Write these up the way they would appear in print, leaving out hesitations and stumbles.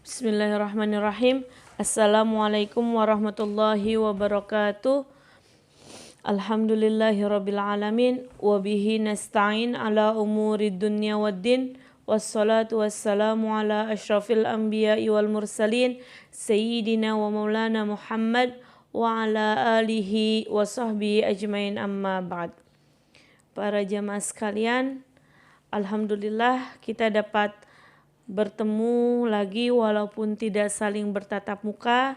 Bismillahirrahmanirrahim. Assalamualaikum warahmatullahi wabarakatuh. Alhamdulillahirabbil alamin wa bihi nasta'in ala umurid dunya waddin. Wassalatu wassalamu ala asyrafil anbiya'i wal mursalin sayyidina wa maulana Muhammad wa ala alihi wa sahbihi ajmain, amma ba'd. Para jamaah sekalian, alhamdulillah kita dapat bertemu lagi walaupun tidak saling bertatap muka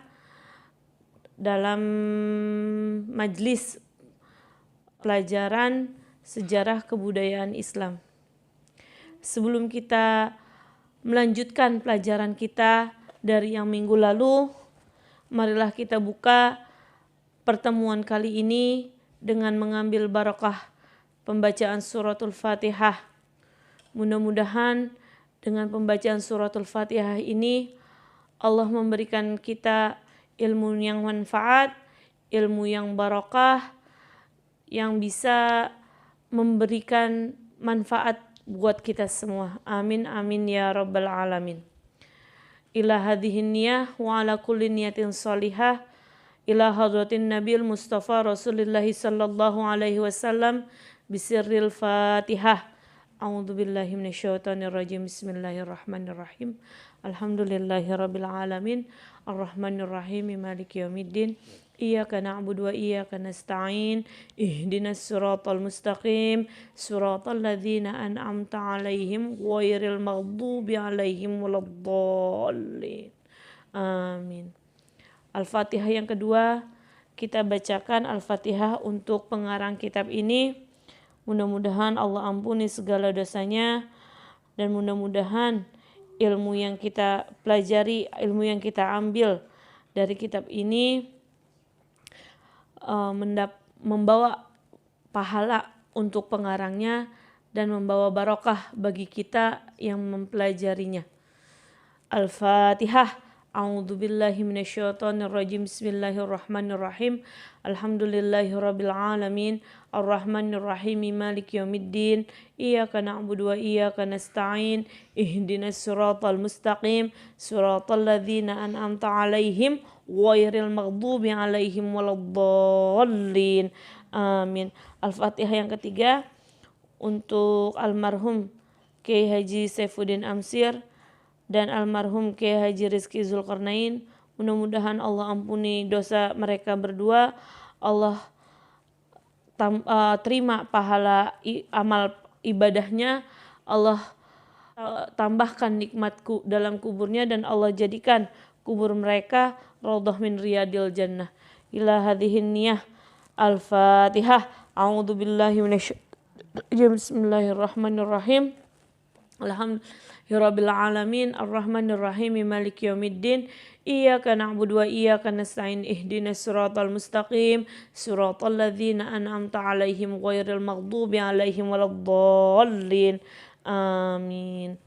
dalam majlis pelajaran sejarah kebudayaan Islam. Sebelum kita melanjutkan pelajaran kita dari yang minggu lalu, marilah kita buka pertemuan kali ini dengan mengambil barakah pembacaan suratul Fatihah. Mudah-mudahan dengan pembacaan suratul Fatihah ini Allah memberikan kita ilmu yang manfaat, ilmu yang barakah, yang bisa memberikan manfaat buat kita semua. Amin amin ya rabbal alamin. Ila hadhihi niyah wa ala kulli niyatin salihah ila hadratin Nabil Mustafa Rasulullah sallallahu alaihi wasallam bisirril Fatihah. A'udzu billahi minasyaitonir rajim. Bismillahirrahmanirrahim. Alhamdulillahirabbil alamin. Arrahmanir rahim. Maliki yaumiddin. Iyyaka na'budu wa iyyaka nasta'in. Ihdinas siratal mustaqim. Siratal ladzina an'amta 'alaihim ghairil maghdubi 'alaihim waladdallin. Amin. Al-Fatihah yang kedua kita bacakan Al-Fatihah untuk pengarang kitab ini. Mudah-mudahan Allah ampuni segala dosanya dan mudah-mudahan ilmu yang kita pelajari, ilmu yang kita ambil dari kitab ini membawa pahala untuk pengarangnya dan membawa barokah bagi kita yang mempelajarinya. Al-Fatihah. A'udzu billahi minasyaitonir rajim. Bismillahirrahmanirrahim. Alhamdulillahirabbil alamin. Arrahmanir rahim. Maliki yaumiddin. Iyyaka na'budu wa iyyaka nasta'in. Ihdinas siratal mustaqim. Siratal ladzina an'amta 'alaihim ghairil maghdubi 'alaihim waladdallin. Amin. Al-Fatihah yang ketiga untuk almarhum Kiai Haji Saifuddin Amsir dan almarhum Kiai Haji Rizki Zulkarnain. Mudah-mudahan Allah ampuni dosa mereka berdua. Allah terima pahala amal ibadahnya. Allah tambahkan nikmatku dalam kuburnya dan Allah jadikan kubur mereka raudhah min riyadil jannah. Ila hadhihin niyah. Al-Fatihah. A'udzu billahi minasyaitonir. Bismillahirrahmanirrahim. Alhamdulillahirabbil alamin. Arrahmanir rahim. Maliki yaumiddin. Iyyaka na'budu wa iyyaka nasta'in. Ihdinas siratal mustaqim. Siratal ladzina an'amta 'alaihim ghairil maghdubi 'alaihim waladdallin. Amin.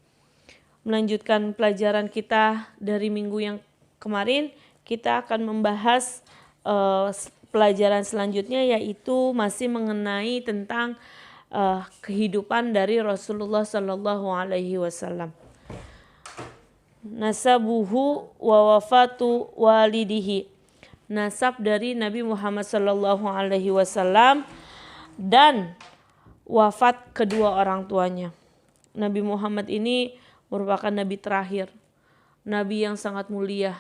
Melanjutkan pelajaran kita dari minggu yang kemarin, kita akan membahas pelajaran selanjutnya, yaitu masih mengenai tentang kehidupan dari Rasulullah sallallahu alaihi wasallam. Nasabuhu wa wafatu walidihi. Nasab dari Nabi Muhammad sallallahu alaihi wasallam dan wafat kedua orang tuanya. Nabi Muhammad ini merupakan nabi terakhir, nabi yang sangat mulia,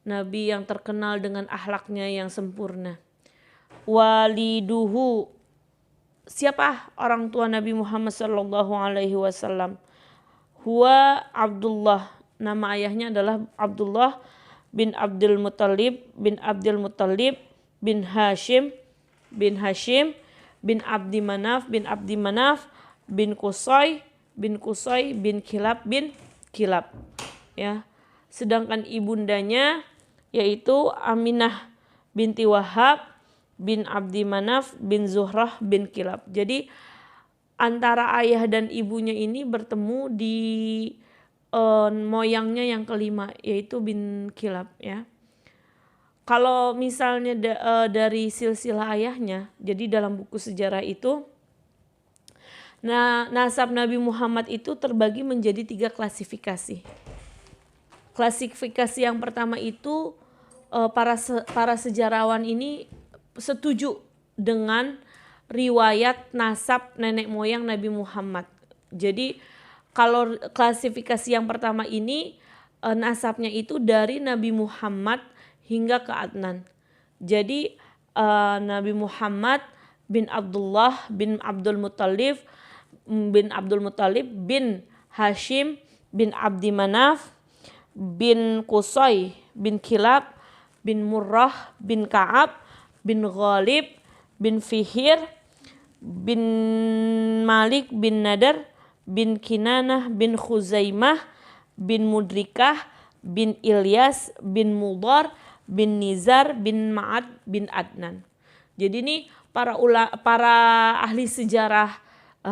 nabi yang terkenal dengan akhlaknya yang sempurna. Waliduhu, siapa orang tua Nabi Muhammad sallallahu alaihi wasallam? Huwa Abdullah, nama ayahnya adalah Abdullah bin Abdul Muttalib bin Abdul Muttalib bin Hashim bin Abdi Manaf bin Qusay bin Kilab bin Kilab. Ya. Sedangkan ibundanya yaitu Aminah binti Wahab bin Abdi Manaf bin Zuhrah bin Kilab. Jadi antara ayah dan ibunya ini bertemu di moyangnya yang kelima, yaitu bin Kilab, ya. Kalau misalnya dari silsilah ayahnya, jadi dalam buku sejarah itu Nah, nasab Nabi Muhammad itu terbagi menjadi 3 klasifikasi. klasifikasi yang pertama itu para sejarawan ini setuju dengan riwayat nasab nenek moyang Nabi Muhammad. Jadi kalau klasifikasi yang pertama ini nasabnya itu dari Nabi Muhammad hingga ke Adnan. Jadi Nabi Muhammad bin Abdullah bin Abdul Muttalib bin Hashim bin Abdi Manaf bin Qusay bin Kilab bin Murrah bin Ka'ab bin Ghalib bin Fihir bin Malik bin Nadar bin Kinanah bin Khuzaimah bin Mudrikah bin Ilyas bin Mudar bin Nizar bin Ma'ad bin Adnan. Jadi ini para ahli sejarah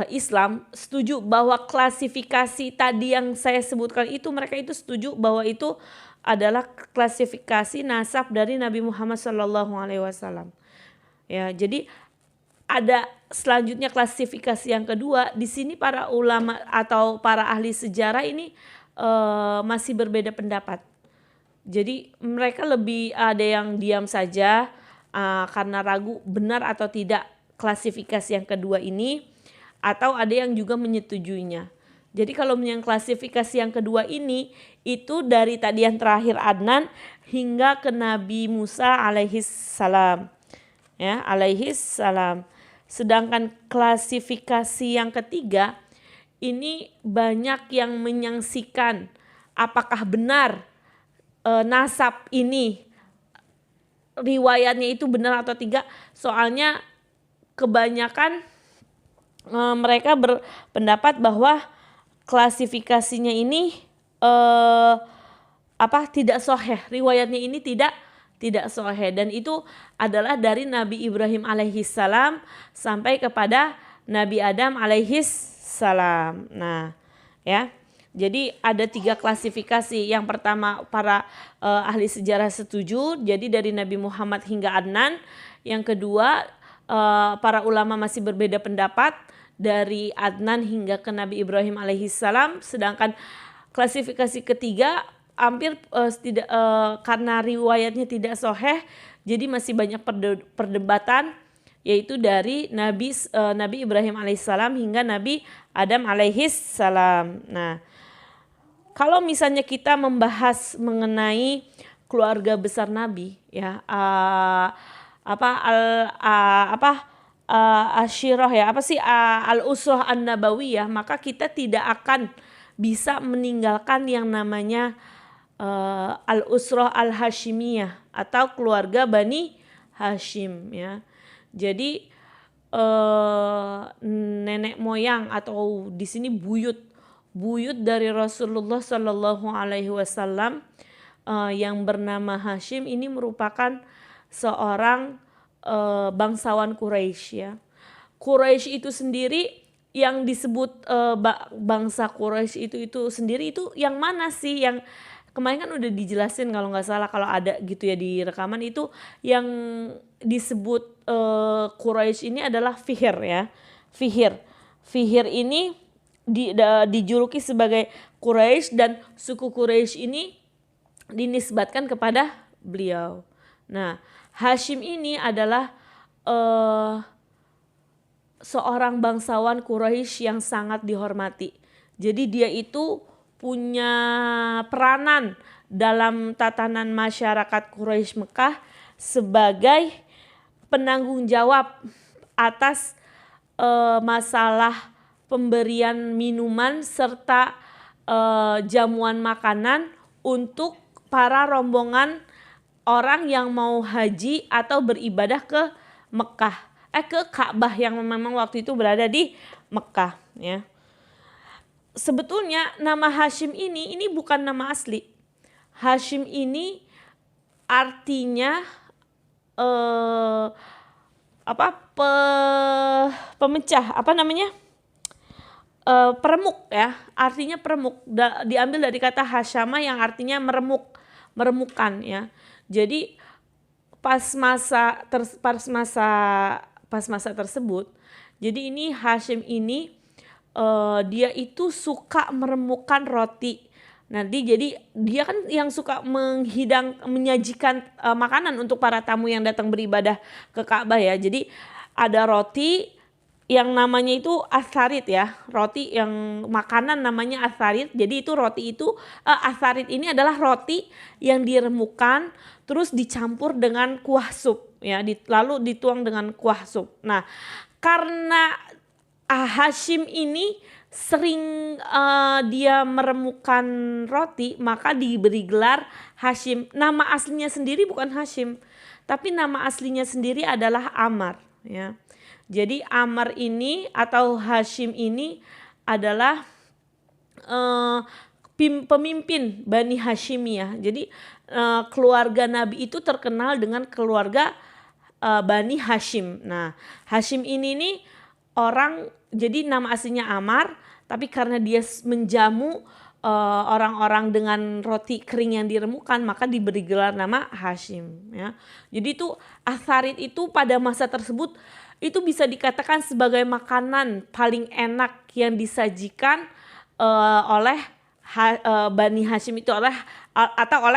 Islam setuju bahwa klasifikasi tadi yang saya sebutkan itu, mereka itu setuju bahwa itu adalah klasifikasi nasab dari Nabi Muhammad SAW. Ya, jadi ada selanjutnya klasifikasi yang kedua. Di sini para ulama atau para ahli sejarah ini masih berbeda pendapat. Jadi mereka lebih ada yang diam saja karena ragu benar atau tidak klasifikasi yang kedua ini, atau ada yang juga menyetujuinya. Jadi kalau yang klasifikasi yang kedua ini itu dari tadi yang terakhir Adnan hingga ke Nabi Musa alaihis salam. Ya, alaihis salam. Sedangkan klasifikasi yang ketiga ini banyak yang menyaksikan apakah benar nasab ini riwayatnya itu benar atau tidak. Soalnya kebanyakan mereka berpendapat bahwa klasifikasinya ini tidak sahih, riwayatnya ini tidak sahih, dan itu adalah dari Nabi Ibrahim alaihissalam sampai kepada Nabi Adam alaihissalam. Nah, ya. Jadi ada 3 klasifikasi. Yang pertama para ahli sejarah setuju, jadi dari Nabi Muhammad hingga Adnan. Yang kedua para ulama masih berbeda pendapat dari Adnan hingga ke Nabi Ibrahim alaihissalam. Sedangkan klasifikasi ketiga hampir karena riwayatnya tidak sahih, jadi masih banyak perdebatan, yaitu dari Nabi Ibrahim alaihissalam hingga Nabi Adam alaihissalam. Nah, kalau misalnya kita membahas mengenai keluarga besar Nabi, ya asyirah ya, al-usrah an-nabawiyah, maka kita tidak akan bisa meninggalkan yang namanya al-usrah al-hashimiyah atau keluarga Bani Hashim, ya. Jadi nenek moyang atau di sini buyut dari Rasulullah Shallallahu Alaihi Wasallam yang bernama Hashim ini merupakan seorang bangsawan Quraisy, ya. Quraisy itu sendiri yang disebut bangsa Quraisy itu sendiri itu yang mana sih? Yang kemarin kan udah dijelasin kalau nggak salah, kalau ada gitu ya di rekaman, itu yang disebut Quraisy ini adalah Fihr, ya. Fihr ini dijuluki sebagai Quraisy, dan suku Quraisy ini dinisbatkan kepada beliau. Nah, Hashim ini adalah seorang bangsawan Quraisy yang sangat dihormati. Jadi dia itu punya peranan dalam tatanan masyarakat Quraisy Mekah sebagai penanggung jawab atas masalah pemberian minuman serta jamuan makanan untuk para rombongan orang yang mau haji atau beribadah ke Mekah, ke Ka'bah yang memang waktu itu berada di Mekah, ya. Sebetulnya nama Hashim ini bukan nama asli. Hashim ini artinya pemecah, peremuk, ya, artinya peremuk, diambil dari kata hasyama yang artinya meremukan, ya. Jadi pas masa tersebut, jadi ini Hashim ini dia itu suka meremukan roti. Nanti jadi dia kan yang suka menyajikan makanan untuk para tamu yang datang beribadah ke Ka'bah ya. Jadi ada roti yang namanya itu asarit ya, roti yang makanan namanya asarit. Jadi itu roti itu asarit ini adalah roti yang diremukan terus dicampur dengan kuah sup ya, lalu dituang dengan kuah sup. Nah, karena Hashim ini sering dia meremukan roti, maka diberi gelar Hashim. Nama aslinya sendiri bukan Hashim, tapi nama aslinya sendiri adalah Ammar ya. Jadi Ammar ini atau Hashim ini adalah pemimpin Bani Hashimiyah. Jadi keluarga Nabi itu terkenal dengan keluarga Bani Hashim. Nah, Hashim ini nih orang, jadi nama aslinya Ammar, tapi karena dia menjamu orang-orang dengan roti kering yang diremukan, maka diberi gelar nama Hashim ya. Jadi itu asarit itu pada masa tersebut itu bisa dikatakan sebagai makanan paling enak yang disajikan oleh Bani Hashim itu oleh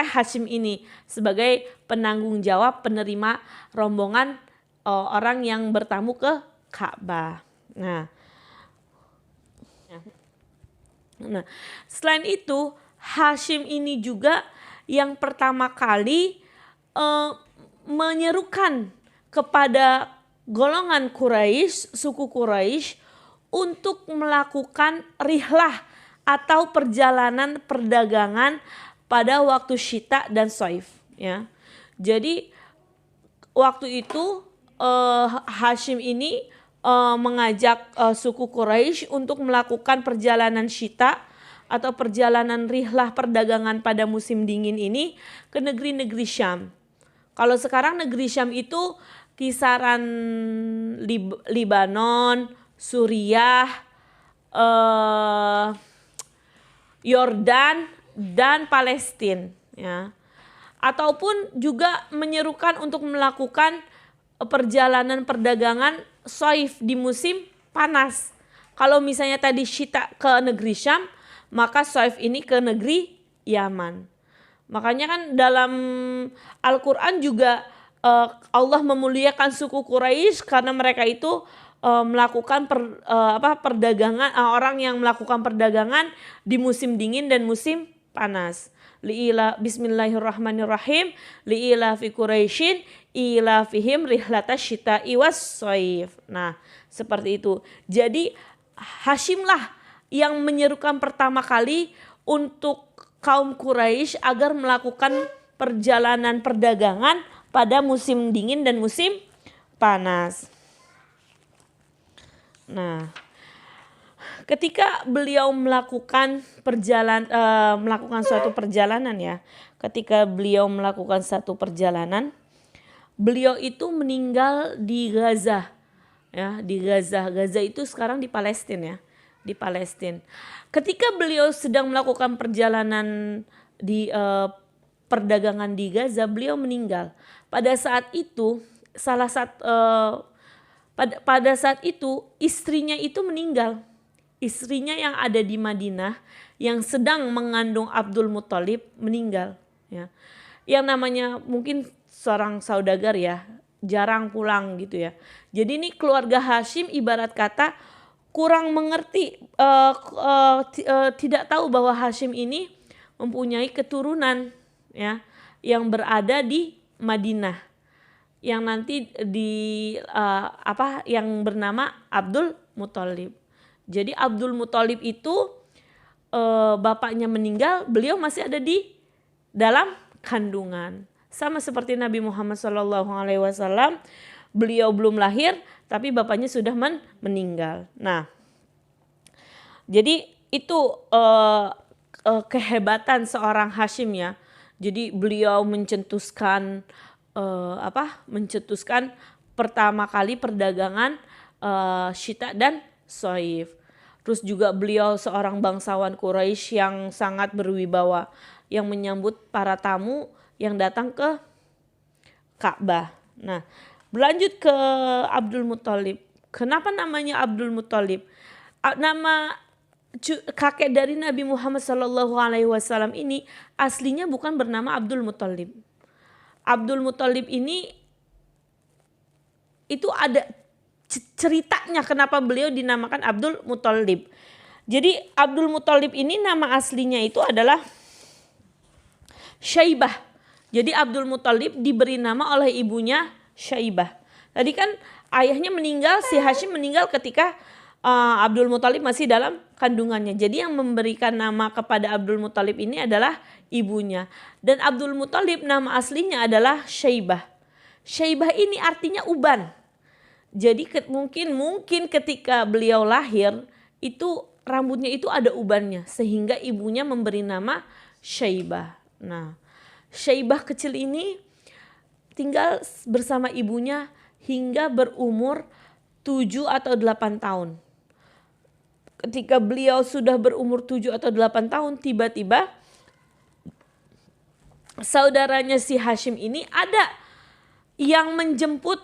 Hashim ini sebagai penanggung jawab penerima rombongan orang yang bertamu ke Ka'bah. Nah, selain itu Hashim ini juga yang pertama kali menyerukan kepada golongan Quraisy, suku Quraisy untuk melakukan rihlah atau perjalanan perdagangan pada waktu syita dan shaif ya. Jadi waktu itu Hashim ini mengajak suku Quraisy untuk melakukan perjalanan syita atau perjalanan rihlah perdagangan pada musim dingin ini ke negeri-negeri Syam. Kalau sekarang negeri Syam itu kisaran Libanon, Suriah, Yordan dan Palestina ya. Ataupun juga menyerukan untuk melakukan perjalanan perdagangan shaif di musim panas. Kalau misalnya tadi syita ke negeri Syam, maka shaif ini ke negeri Yaman. Makanya kan dalam Al-Qur'an juga Allah memuliakan suku Quraisy karena mereka itu melakukan perdagangan, orang yang melakukan perdagangan di musim dingin dan musim panas. Bismillahirrahmanirrahim. Li'ila fi Quraisyin ila fihim rihlatash syita'i was shaif. Nah, seperti itu. Jadi Hashimlah yang menyerukan pertama kali untuk kaum Quraisy agar melakukan perjalanan perdagangan pada musim dingin dan musim panas. Nah, ketika beliau melakukan suatu perjalanan ya, ketika beliau melakukan satu perjalanan, beliau itu meninggal di Gaza ya, di Gaza. Gaza itu sekarang di Palestina ya, di Palestina. Ketika beliau sedang melakukan perjalanan di perdagangan di Gaza, beliau meninggal. Pada saat itu pada saat itu istrinya itu meninggal. Istrinya yang ada di Madinah yang sedang mengandung Abdul Muthalib meninggal ya. Yang namanya mungkin seorang saudagar ya, jarang pulang gitu ya. Jadi ini keluarga Hashim ibarat kata kurang mengerti, tidak tahu bahwa Hashim ini mempunyai keturunan ya yang berada di Madinah, yang nanti yang bernama Abdul Muthalib. Jadi Abdul Muthalib itu bapaknya meninggal, beliau masih ada di dalam kandungan. Sama seperti Nabi Muhammad SAW, beliau belum lahir tapi bapaknya sudah meninggal. Nah, jadi itu kehebatan seorang Hashim ya. Jadi beliau mencetuskan pertama kali perdagangan syita dan shaif. Terus juga beliau seorang bangsawan Quraisy yang sangat berwibawa, yang menyambut para tamu yang datang ke Ka'bah. Nah, berlanjut ke Abdul Muthalib. Kenapa namanya Abdul Muthalib? Nama kakek dari Nabi Muhammad SAW ini aslinya bukan bernama Abdul Muthalib. Abdul Muthalib ini itu ada ceritanya kenapa beliau dinamakan Abdul Muthalib. Jadi Abdul Muthalib ini nama aslinya itu adalah Syaibah. Jadi Abdul Muthalib diberi nama oleh ibunya Syaibah. Tadi kan ayahnya meninggal, si Hashim meninggal ketika Abdul Muthalib masih dalam kandungannya. Jadi yang memberikan nama kepada Abdul Muthalib ini adalah ibunya. Dan Abdul Muthalib nama aslinya adalah Syaibah. Syaibah ini artinya uban. Jadi mungkin ketika beliau lahir itu rambutnya itu ada ubannya sehingga ibunya memberi nama Syaibah. Nah, Syaibah kecil ini tinggal bersama ibunya hingga berumur 7 atau 8 tahun. Ketika beliau sudah berumur 7 atau 8 tahun, tiba-tiba saudaranya si Hashim ini ada yang menjemput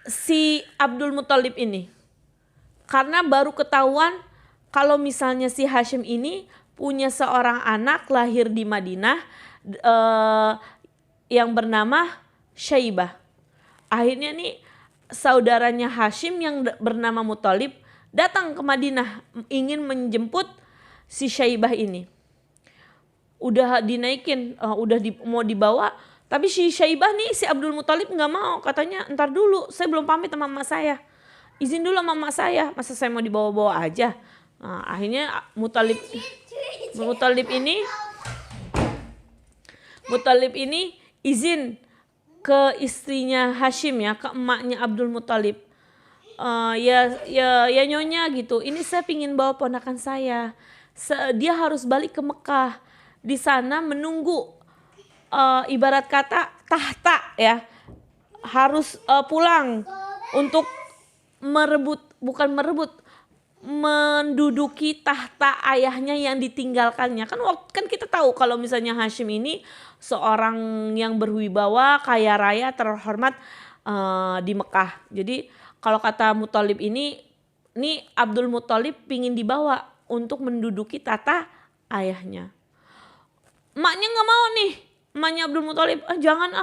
si Abdul Muthalib ini. Karena baru ketahuan kalau misalnya si Hashim ini punya seorang anak lahir di Madinah yang bernama Syaibah. Akhirnya nih saudaranya Hashim yang bernama Muthalib datang ke Madinah ingin menjemput si Syaibah ini. Udah dinaikin, mau dibawa, tapi si Syaibah nih, si Abdul Muthalib nggak mau, katanya entar dulu, saya belum pamit sama mama saya, izin dulu sama mama saya, masa saya mau dibawa-bawa aja. Nah, akhirnya Muthalib ini izin ke istrinya Hashim ya, ke emaknya Abdul Muthalib. Ya nyonya gitu, ini saya pingin bawa ponakan saya. Dia harus balik ke Mekah. Di sana menunggu ibarat kata tahta ya. Harus pulang untuk menduduki tahta ayahnya yang ditinggalkannya. Kan kita tahu kalau misalnya Hashim ini seorang yang berwibawa, kaya raya, terhormat di Mekah. Jadi kalau kata Muthalib ini Abdul Muthalib pingin dibawa untuk menduduki tahta ayahnya. Emaknya nggak mau nih, emaknya Abdul Muthalib, jangan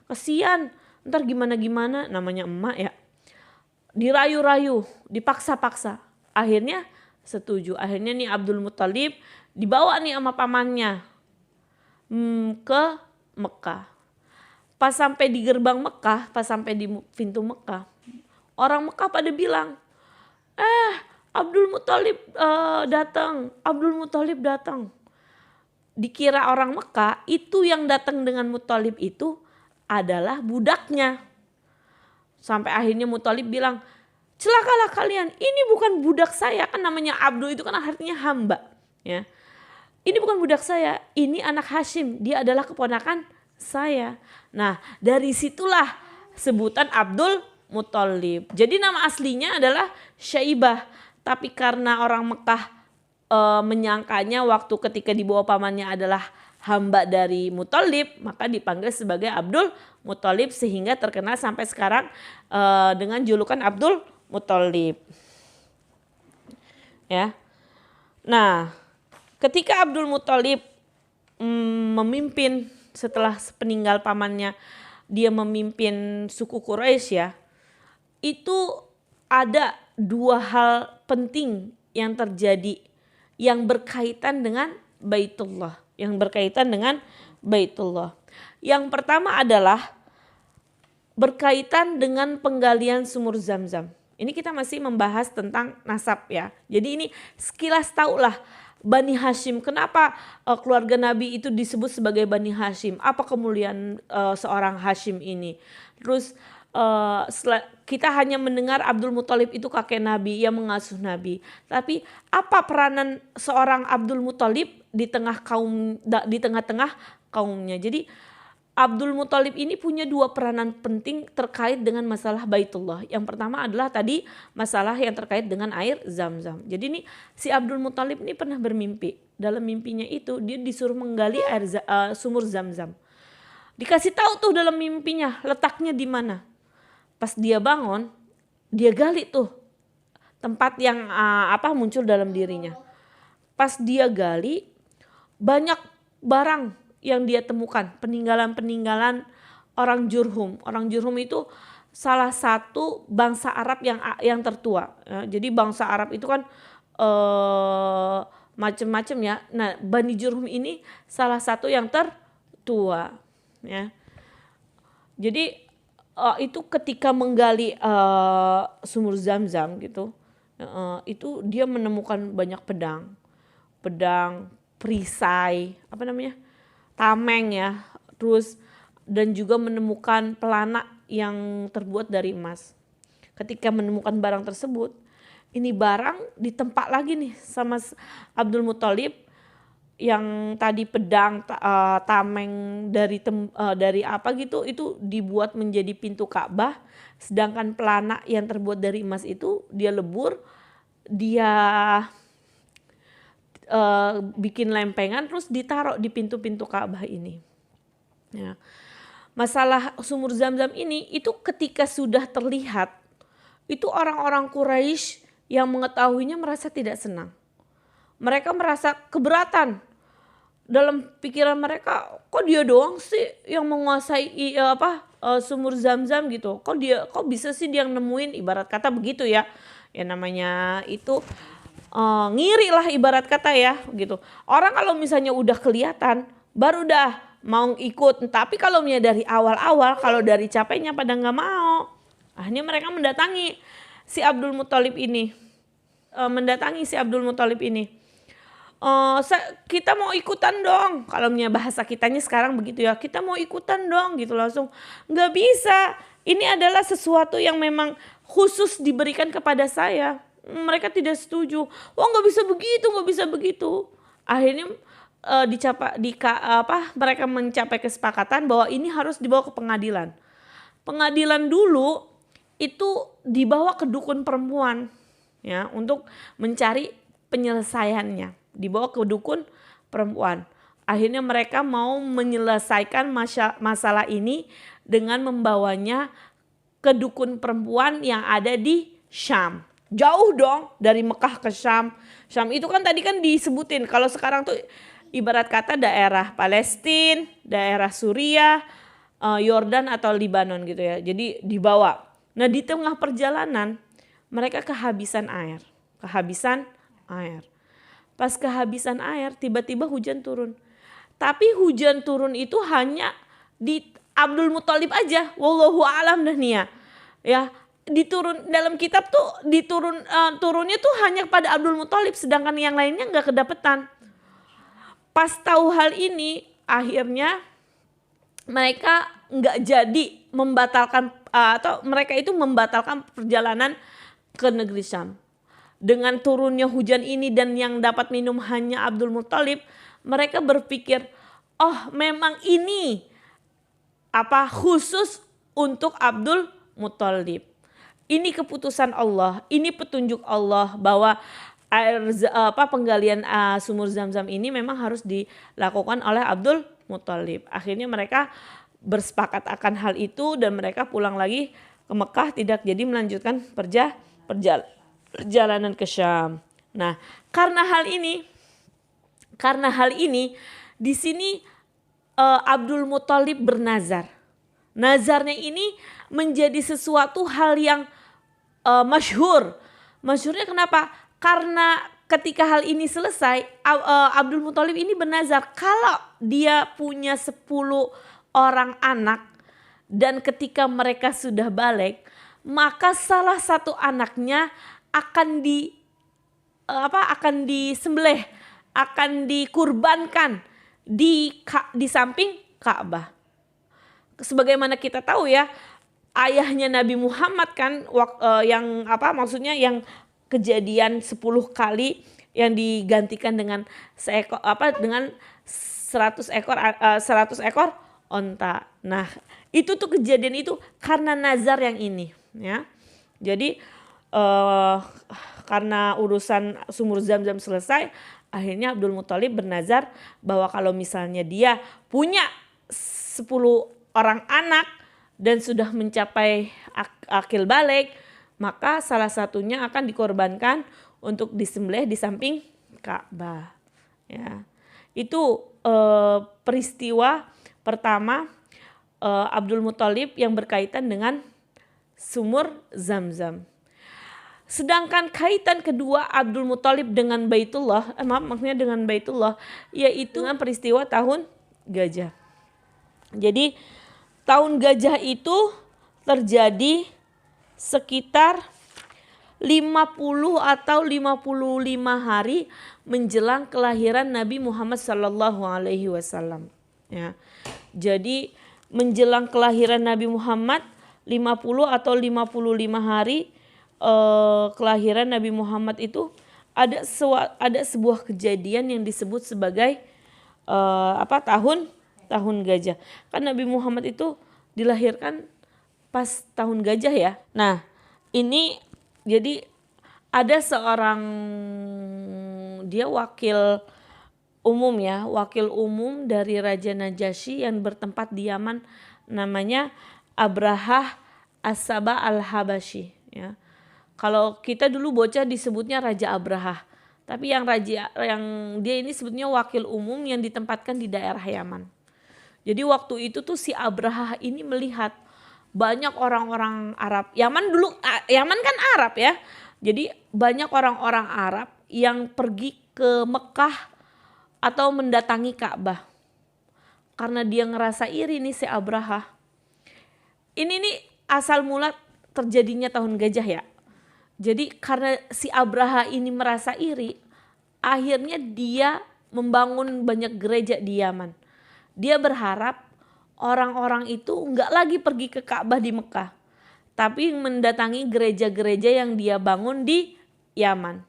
kasihan, ntar gimana, namanya emak ya. Dirayu-rayu, dipaksa-paksa. Akhirnya setuju. Akhirnya nih Abdul Muthalib dibawa nih sama pamannya ke Mekah. Pas sampai di gerbang Mekah, pas sampai di pintu Mekah, orang Mekah pada bilang, Abdul Muthalib datang, Abdul Muthalib datang. Dikira orang Mekah itu yang datang dengan Muthalib itu adalah budaknya. Sampai akhirnya Muthalib bilang, celakalah kalian, ini bukan budak saya, kan namanya Abdul itu kan artinya hamba. Ya. Ini bukan budak saya, ini anak Hashim, dia adalah keponakan saya. Nah dari situlah sebutan Abdul Muthalib. Jadi nama aslinya adalah Syaibah. Tapi karena orang Mekah menyangkanya waktu ketika dibawa pamannya adalah hamba dari Muthalib, maka dipanggil sebagai Abdul Muthalib sehingga terkenal sampai sekarang dengan julukan Abdul Muthalib. Ya. Nah, ketika Abdul Muthalib memimpin setelah peninggal pamannya, dia memimpin suku Quraisy ya. Itu ada dua hal penting yang terjadi yang berkaitan dengan Baitullah, Yang pertama adalah berkaitan dengan penggalian sumur Zam-Zam. Ini kita masih membahas tentang nasab ya. Jadi ini sekilas tahulah Bani Hashim. Kenapa keluarga Nabi itu disebut sebagai Bani Hashim? Apa kemuliaan seorang Hashim ini? Terus kita hanya mendengar Abdul Muthalib itu kakek Nabi yang mengasuh Nabi. Tapi apa peranan seorang Abdul Muthalib di tengah-tengah kaumnya? Jadi Abdul Muthalib ini punya dua peranan penting terkait dengan masalah Baitullah. Yang pertama adalah tadi masalah yang terkait dengan air Zam-Zam. Jadi ini si Abdul Muthalib ini pernah bermimpi. Dalam mimpinya itu dia disuruh menggali sumur Zam-Zam. Dikasih tahu tuh dalam mimpinya letaknya di mana. Pas dia bangun, dia gali tuh tempat yang muncul dalam dirinya. pas dia gali banyak barang yang dia temukan, peninggalan-peninggalan orang Jurhum. Orang Jurhum itu salah satu bangsa Arab yang tertua. Ya, jadi bangsa Arab itu kan macam-macam ya. Nah, Bani Jurhum ini salah satu yang tertua. Ya. Jadi itu ketika menggali sumur Zam-Zam gitu, itu dia menemukan banyak pedang, perisai, tameng ya, terus dan juga menemukan pelana yang terbuat dari emas. Ketika menemukan barang tersebut, ini barang ditempa lagi nih sama Abdul Muthalib, yang tadi pedang, tameng dari apa gitu, itu dibuat menjadi pintu Ka'bah, sedangkan pelana yang terbuat dari emas itu dia lebur, dia bikin lempengan terus ditaruh di pintu-pintu Ka'bah ini. Ya. Masalah sumur Zam-Zam ini itu ketika sudah terlihat, itu orang-orang Quraisy yang mengetahuinya merasa tidak senang. Mereka merasa keberatan. Dalam pikiran mereka, kok dia doang sih yang menguasai sumur Zam-Zam gitu. Kok bisa sih dia yang nemuin, ibarat kata begitu ya. Ya namanya itu ngiri lah ibarat kata ya gitu. Orang kalau misalnya udah kelihatan baru dah mau ikut. Tapi kalau dari awal-awal, kalau dari capeknya pada nggak mau. Akhirnya mereka mendatangi si Abdul Muthalib ini. Kita mau ikutan dong, kalau bahasa kitanya sekarang begitu ya, kita mau ikutan dong gitu langsung. Nggak bisa, ini adalah sesuatu yang memang khusus diberikan kepada saya. Mereka tidak setuju, nggak bisa begitu. Akhirnya mereka mencapai kesepakatan bahwa ini harus dibawa ke pengadilan. Pengadilan dulu itu dibawa ke dukun perempuan ya untuk mencari penyelesaiannya. Dibawa ke dukun perempuan. Akhirnya mereka mau menyelesaikan masalah ini dengan membawanya ke dukun perempuan yang ada di Syam. Jauh dong dari Mekah ke Syam. Syam itu kan tadi kan disebutin. Kalau sekarang tuh ibarat kata daerah Palestina, daerah Suriah, Yordan atau Libanon gitu ya. Jadi dibawa. Nah di tengah perjalanan mereka kehabisan air. Pas kehabisan air tiba-tiba hujan turun. Tapi hujan turun itu hanya di Abdul Muthalib aja. Wallahu a'lam dah nih ya. Ya, dalam kitab tuh turunnya tuh hanya pada Abdul Muthalib, sedangkan yang lainnya enggak kedapetan. Pas tahu hal ini akhirnya mereka enggak jadi membatalkan atau mereka itu membatalkan perjalanan ke negeri Syam. Dengan turunnya hujan ini dan yang dapat minum hanya Abdul Muthalib, mereka berpikir, oh memang ini khusus untuk Abdul Muthalib. Ini keputusan Allah, ini petunjuk Allah bahwa penggalian sumur Zam-Zam ini memang harus dilakukan oleh Abdul Muthalib. Akhirnya mereka bersepakat akan hal itu dan mereka pulang lagi ke Mekah, tidak jadi melanjutkan perjalanan ke Syam. Nah, karena hal ini di sini Abdul Muthalib bernazar. Nazarnya ini menjadi sesuatu hal yang masyhur. Masyhurnya kenapa? Karena ketika hal ini selesai, Abdul Muthalib ini bernazar kalau dia punya 10 orang anak dan ketika mereka sudah balik, maka salah satu anaknya akan disembelih, akan dikurbankan di samping Ka'bah. Sebagaimana kita tahu ya, ayahnya Nabi Muhammad kan yang kejadian 10 kali yang digantikan dengan 100 ekor onta. Nah, itu tuh kejadian itu karena nazar yang ini ya. Jadi karena urusan sumur Zam-Zam selesai, akhirnya Abdul Muthalib bernazar bahwa kalau misalnya dia punya 10 orang anak dan sudah mencapai akil balik, maka salah satunya akan dikorbankan untuk disembelih di samping Ka'bah. Ya, itu peristiwa pertama Abdul Muthalib yang berkaitan dengan sumur Zam-Zam. Sedangkan kaitan kedua Abdul Muthalib dengan Baitullah, maksudnya dengan Baitullah, yaitu dengan peristiwa tahun gajah. Jadi tahun gajah itu terjadi sekitar 50 atau 55 hari menjelang kelahiran Nabi Muhammad SAW. Ya. Jadi menjelang kelahiran Nabi Muhammad 50 atau 55 hari kelahiran Nabi Muhammad itu ada sebuah kejadian yang disebut sebagai tahun gajah. Kan Nabi Muhammad itu dilahirkan pas tahun gajah ya. Nah, ini jadi ada seorang, dia wakil umum dari Raja Najasyi yang bertempat di Yaman, namanya Abrahah As-Saba Al-Habasyi ya. Kalau kita dulu bocah disebutnya Raja Abrahah, tapi yang dia ini sebetulnya wakil umum yang ditempatkan di daerah Yaman. Jadi waktu itu tuh si Abrahah ini melihat banyak orang-orang Arab. Yaman kan Arab ya. Jadi banyak orang-orang Arab yang pergi ke Mekah atau mendatangi Ka'bah. Karena dia ngerasa iri nih si Abrahah. Ini nih asal mula terjadinya tahun gajah ya. Jadi karena si Abrahah ini merasa iri, akhirnya dia membangun banyak gereja di Yaman. Dia berharap orang-orang itu enggak lagi pergi ke Ka'bah di Mekah, tapi mendatangi gereja-gereja yang dia bangun di Yaman.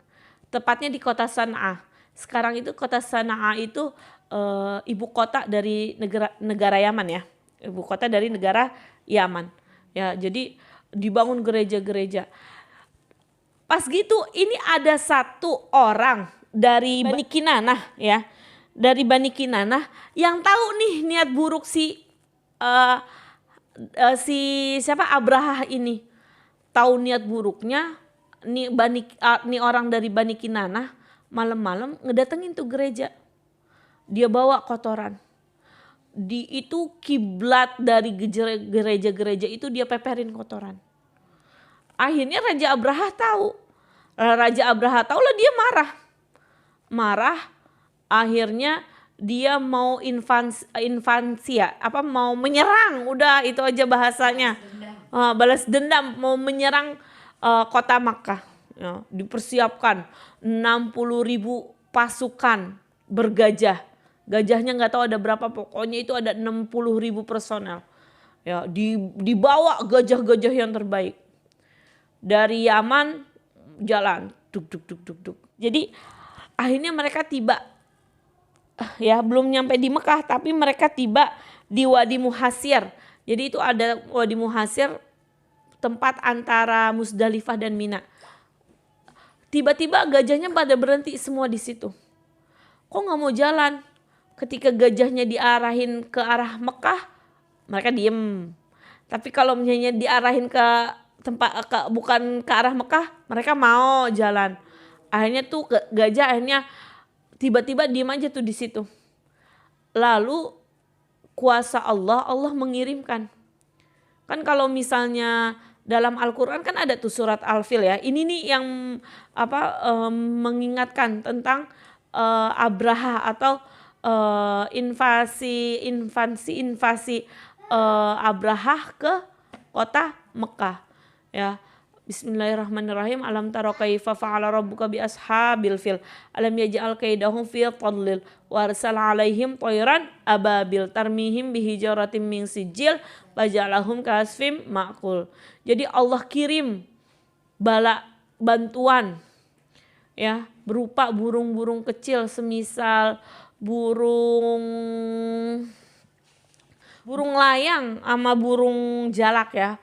Tepatnya di kota San'ah. Sekarang itu kota San'ah itu ibu kota dari negara Yaman ya. Ibu kota dari negara Yaman. Ya, jadi dibangun gereja-gereja. Pas gitu ini ada satu orang dari Bani Kinanah ya. Dari Bani Kinanah yang tahu nih niat buruk si Abrahah ini. Tahu niat buruknya nih orang dari Bani Kinanah malam-malam ngedatengin tuh gereja. Dia bawa kotoran. Itu kiblat dari gereja-gereja itu dia peperin kotoran. Akhirnya Raja Abrahah tahu. Lah dia marah. Akhirnya dia mau invasi ya, mau menyerang, udah itu aja bahasanya. Balas dendam, mau menyerang kota Makkah. Ya, dipersiapkan 60.000 pasukan bergajah. Gajahnya nggak tahu ada berapa, pokoknya itu ada 60.000 personel. Ya, dibawa gajah-gajah yang terbaik. Dari Yaman jalan duk. Jadi akhirnya mereka tiba ya, belum nyampe di Mekah tapi mereka tiba di Wadi Muhasir. Jadi itu ada Wadi Muhasir, tempat antara Musdalifah dan Mina. Tiba-tiba gajahnya pada berhenti semua di situ. Kok nggak mau jalan? Ketika gajahnya diarahin ke arah Mekah, mereka diem. Tapi kalau misalnya diarahin ke bukan ke arah Mekah, mereka mau jalan. Akhirnya tuh gajah tiba-tiba diem aja tuh di situ. Lalu kuasa Allah mengirimkan. Kan kalau misalnya dalam Al-Quran kan ada tuh surat Al-Fil ya. Ini nih yang mengingatkan tentang Abrahah atau invasi Abrahah ke kota Mekah. Ya, Bismillahirrahmanirrahim. Alam tara kaifa fa'ala rabbuka bi ashabil fil. Alam yaj'al kaidahum fi tadlil wa arsala 'alaihim tayran ababil tarmihim bihijaratin min sijil faja'alahum kasfim ma'kul. Jadi Allah kirim bala bantuan ya, berupa burung-burung kecil semisal burung layang sama burung jalak ya.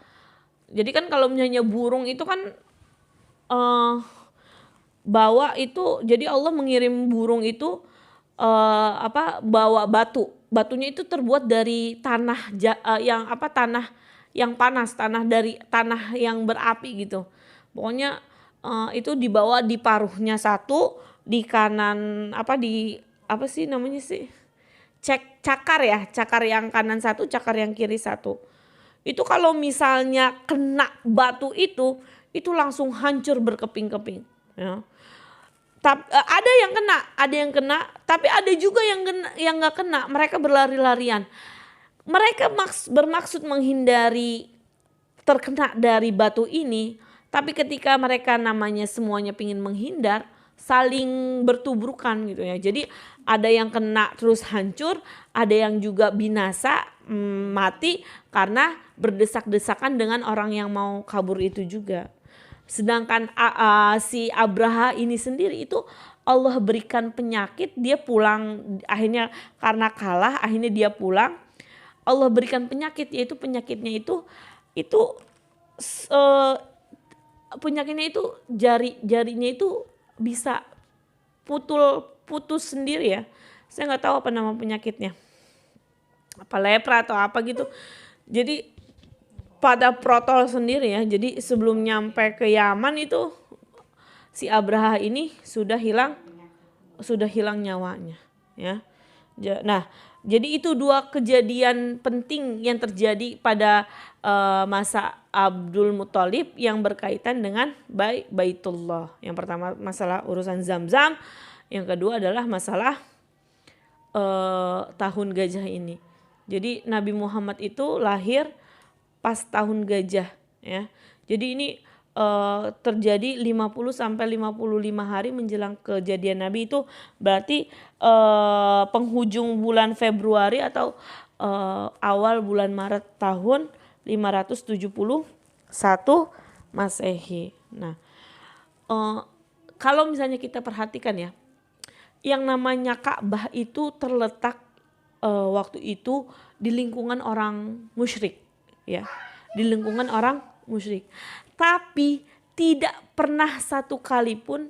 Jadi kan kalau misalnya burung itu kan bawa itu, jadi Allah mengirim burung itu bawa batunya itu terbuat dari tanah yang panas, tanah yang berapi gitu. Pokoknya itu dibawa di paruhnya satu, di kanan apa sih namanya sih? Cakar ya, cakar yang kanan satu, cakar yang kiri satu. Itu kalau misalnya kena batu itu langsung hancur berkeping-keping. Ya. Ada yang kena, tapi ada juga yang nggak kena. Mereka berlari-larian. Mereka bermaksud menghindari terkena dari batu ini, tapi ketika mereka namanya semuanya pingin menghindar, saling bertubrukan gitu ya. Jadi ada yang kena terus hancur, ada yang juga binasa, mati karena berdesak-desakan dengan orang yang mau kabur itu juga. Sedangkan si Abraha ini sendiri itu Allah berikan penyakit, dia pulang akhirnya karena kalah, akhirnya dia pulang. Allah berikan penyakit, yaitu penyakitnya itu penyakitnya itu jarinya itu bisa putus sendiri ya. Saya nggak tahu apa nama penyakitnya, apa lepra atau apa gitu. Jadi pada protol sendiri ya. Jadi sebelum nyampe ke Yaman itu si Abraha ini sudah hilang nyawanya ya. Nah, jadi itu dua kejadian penting yang terjadi pada masa Abdul Muthalib yang berkaitan dengan Baitullah. Yang pertama masalah urusan Zamzam, yang kedua adalah masalah tahun gajah ini. Jadi Nabi Muhammad itu lahir pas tahun gajah ya. Jadi ini terjadi 50 sampai 55 hari menjelang kejadian Nabi, itu berarti penghujung bulan Februari atau awal bulan Maret tahun 571 Masehi. Nah, kalau misalnya kita perhatikan ya, yang namanya Ka'bah itu terletak waktu itu di lingkungan orang musyrik ya, di lingkungan orang musyrik. Tapi tidak pernah satu kali pun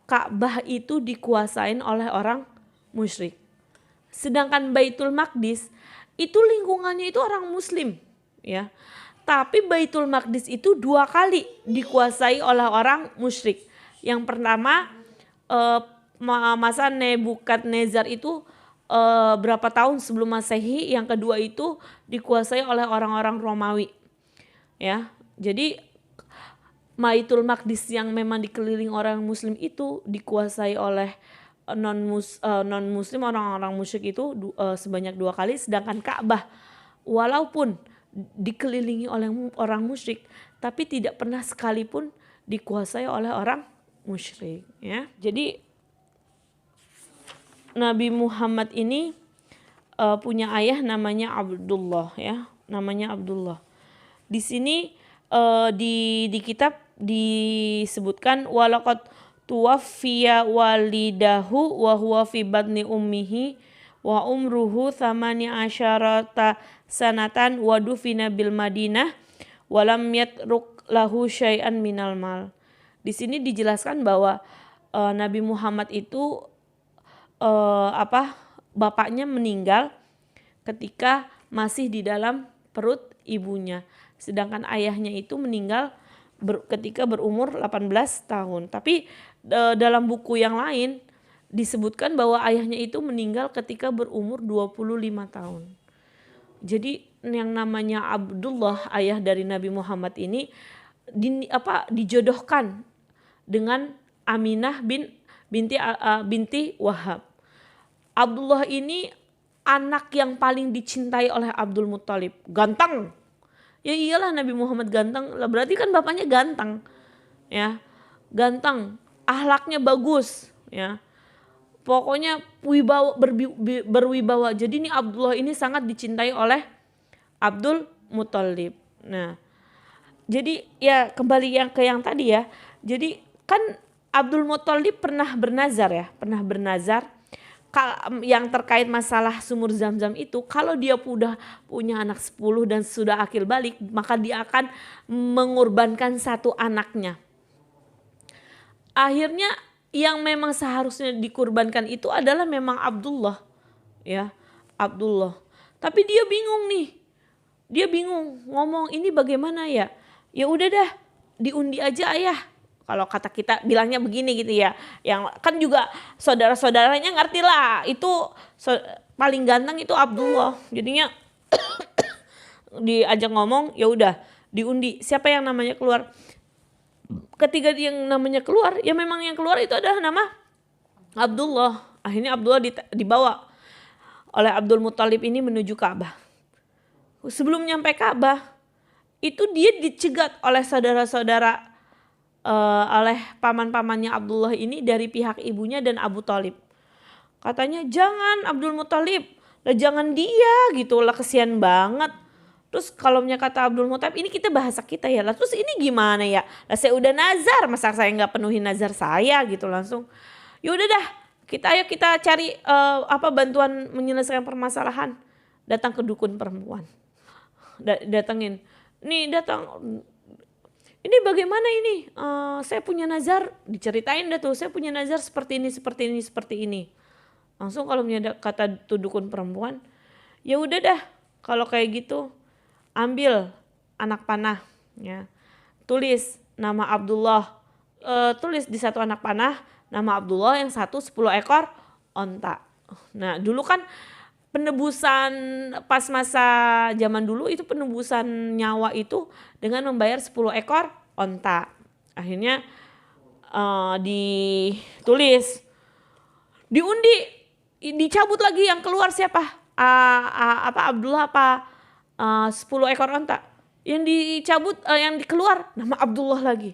Ka'bah itu dikuasain oleh orang musyrik. Sedangkan Baitul Maqdis itu lingkungannya itu orang muslim ya. Tapi Baitul Maqdis itu 2 kali dikuasai oleh orang musyrik. Yang pertama masa Nebukadnezar itu berapa tahun sebelum Masehi, yang kedua itu dikuasai oleh orang-orang Romawi. Ya. Jadi Baitul Maqdis yang memang dikeliling orang muslim itu dikuasai oleh non muslim, orang-orang musyrik itu sebanyak 2 kali. Sedangkan Ka'bah walaupun dikelilingi oleh orang musyrik tapi tidak pernah sekalipun dikuasai oleh orang musyrik ya. Jadi Nabi Muhammad ini punya ayah namanya Abdullah ya, namanya Abdullah. Di sini di kitab disebutkan walaqad tuwaffiya walidahu wa huwa fi batni ummihi wa umruhu 18 sanatan wa dufina bil Madinah wa lam yatruk lahu syai'an minal mal. Di sini dijelaskan bahwa Nabi Muhammad itu bapaknya meninggal ketika masih di dalam perut ibunya. Sedangkan ayahnya itu meninggal ketika berumur 18 tahun. Tapi dalam buku yang lain disebutkan bahwa ayahnya itu meninggal ketika berumur 25 tahun. Jadi yang namanya Abdullah, ayah dari Nabi Muhammad ini dijodohkan dengan Aminah binti Wahab. Abdullah ini anak yang paling dicintai oleh Abdul Muthalib. Ganteng. Ya iyalah Nabi Muhammad ganteng, berarti kan bapaknya ganteng. Ya. Ganteng, akhlaknya bagus, ya. Pokoknya berwibawa. Jadi ini Abdullah ini sangat dicintai oleh Abdul Muthalib. Nah, jadi ya kembali ke yang tadi ya. Jadi kan Abdul Muthalib pernah bernazar yang terkait masalah sumur Zam-Zam itu, kalau dia udah punya anak 10 dan sudah akil balik, maka dia akan mengorbankan 1 anaknya. Akhirnya yang memang seharusnya dikurbankan itu adalah memang Abdullah, ya, Abdullah. Tapi dia bingung nih, ngomong ini bagaimana ya? Ya udah dah, diundi aja ayah. Kalau kata kita bilangnya begini gitu ya. Yang kan juga saudara-saudaranya ngerti lah. Itu paling ganteng itu Abdullah. Jadinya diajak ngomong, ya udah diundi siapa yang namanya keluar. Ketika yang namanya keluar, ya memang yang keluar itu adalah nama Abdullah. Akhirnya Abdullah dibawa oleh Abdul Muthalib ini menuju Ka'bah. Sebelum nyampe Ka'bah, itu dia dicegat oleh saudara-saudara, oleh paman-pamannya Abdullah ini dari pihak ibunya dan Abu Thalib. Katanya jangan Abdul Muthalib, lah jangan dia gitu lah, kesian banget. Terus kalau kata Abdul Muthalib, ini kita bahasa kita ya lah, terus ini gimana ya? Lah saya udah nazar, masa saya nggak penuhi nazar saya gitu langsung. Ya udah dah, ayo kita cari bantuan menyelesaikan permasalahan. Datang ke dukun perempuan, datangin. Nih datang. Ini bagaimana ini? Saya punya nazar, diceritain dah tuh. Saya punya nazar seperti ini, seperti ini, seperti ini. Langsung kalau kata tuh dukun perempuan, ya udah dah. Kalau kayak gitu, ambil anak panah, ya. Tulis nama Abdullah. Tulis di satu anak panah nama Abdullah, yang satu 10 ekor onta. Nah dulu kan penebusan pas masa zaman dulu itu penebusan nyawa itu dengan membayar 10 ekor onta. Akhirnya ditulis, diundi, dicabut lagi yang keluar siapa? Abdullah 10 ekor onta. Yang dicabut, yang keluar nama Abdullah lagi.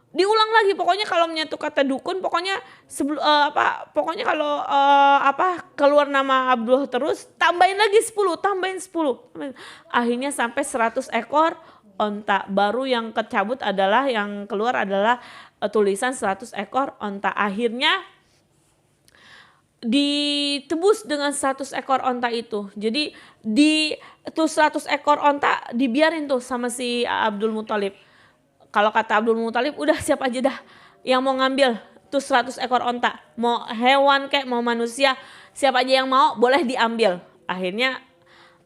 Diulang lagi, pokoknya kalau menyatu kata dukun, pokoknya pokoknya kalau keluar nama Abdullah terus, tambahin lagi 10, tambahin 10. Akhirnya sampai 100 ekor onta. Baru yang kecabut adalah, yang keluar adalah tulisan 100 ekor onta. Akhirnya ditebus dengan 100 ekor onta itu. Jadi itu 100 ekor onta dibiarin tuh sama si Abdul Muthalib. Kalau kata Abdul Muthalib, udah siap aja dah yang mau ngambil tuh 100 ekor onta. Mau hewan kayak mau manusia, siapa aja yang mau boleh diambil. Akhirnya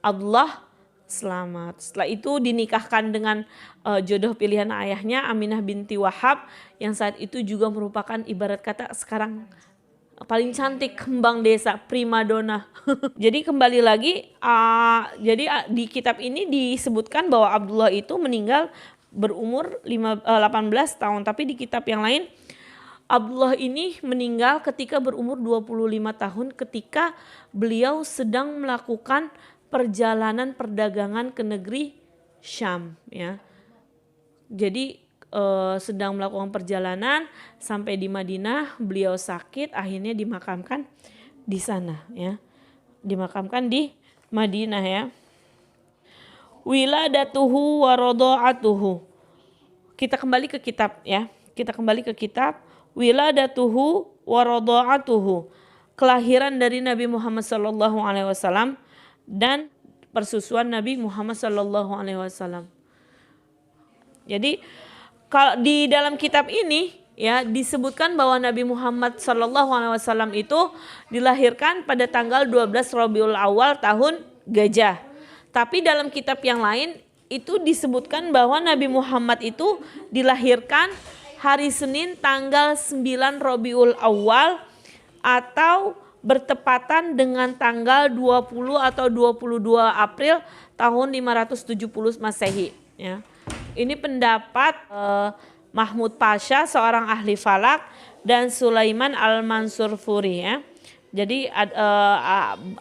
Abdullah selamat. Setelah itu dinikahkan dengan jodoh pilihan ayahnya, Aminah binti Wahab, yang saat itu juga merupakan ibarat kata sekarang paling cantik kembang desa, primadona. Jadi kembali lagi, jadi di kitab ini disebutkan bahwa Abdullah itu meninggal berumur 18 tahun. Tapi di kitab yang lain, Abdullah ini meninggal ketika berumur 25 tahun ketika beliau sedang melakukan perjalanan perdagangan ke negeri Syam, ya. Jadi sedang melakukan perjalanan sampai di Madinah, beliau sakit, akhirnya dimakamkan di sana, ya. Dimakamkan di Madinah, ya. Wiladatuhu wa radha'atuhu. Kita kembali ke kitab, ya. Kita kembali ke kitab. Wiladatuhu wa radha'atuhu. Kelahiran dari Nabi Muhammad SAW dan persusuan Nabi Muhammad SAW. Jadi kalau di dalam kitab ini, ya, disebutkan bahwa Nabi Muhammad SAW itu dilahirkan pada tanggal 12 Rabiul Awal tahun Gajah. Tapi dalam kitab yang lain itu disebutkan bahwa Nabi Muhammad itu dilahirkan hari Senin tanggal 9 Rabiul Awal atau bertepatan dengan tanggal 20 atau 22 April tahun 570 Masehi, ya. Ini pendapat Mahmud Pasha, seorang ahli falak, dan Sulaiman Al-Mansur Furi, ya. Jadi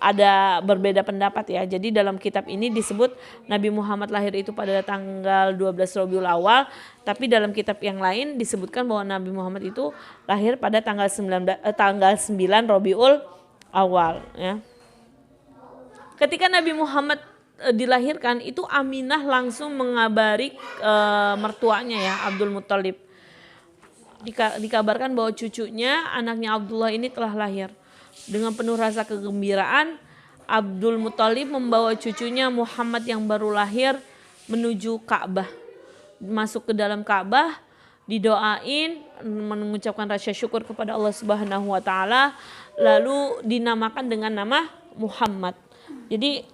ada berbeda pendapat, ya. Jadi dalam kitab ini disebut Nabi Muhammad lahir itu pada tanggal 12 Rabiul Awal, tapi dalam kitab yang lain disebutkan bahwa Nabi Muhammad itu lahir pada tanggal 9 Rabiul Awal, ya. Ketika Nabi Muhammad dilahirkan itu Aminah langsung mengabari mertuanya, ya, Abdul Muthalib. Dikabarkan bahwa cucunya, anaknya Abdullah ini telah lahir. Dengan penuh rasa kegembiraan, Abdul Muthalib membawa cucunya Muhammad yang baru lahir menuju Ka'bah. Masuk ke dalam Ka'bah, didoain, mengucapkan rasa syukur kepada Allah Subhanahu wa taala, lalu dinamakan dengan nama Muhammad. Jadi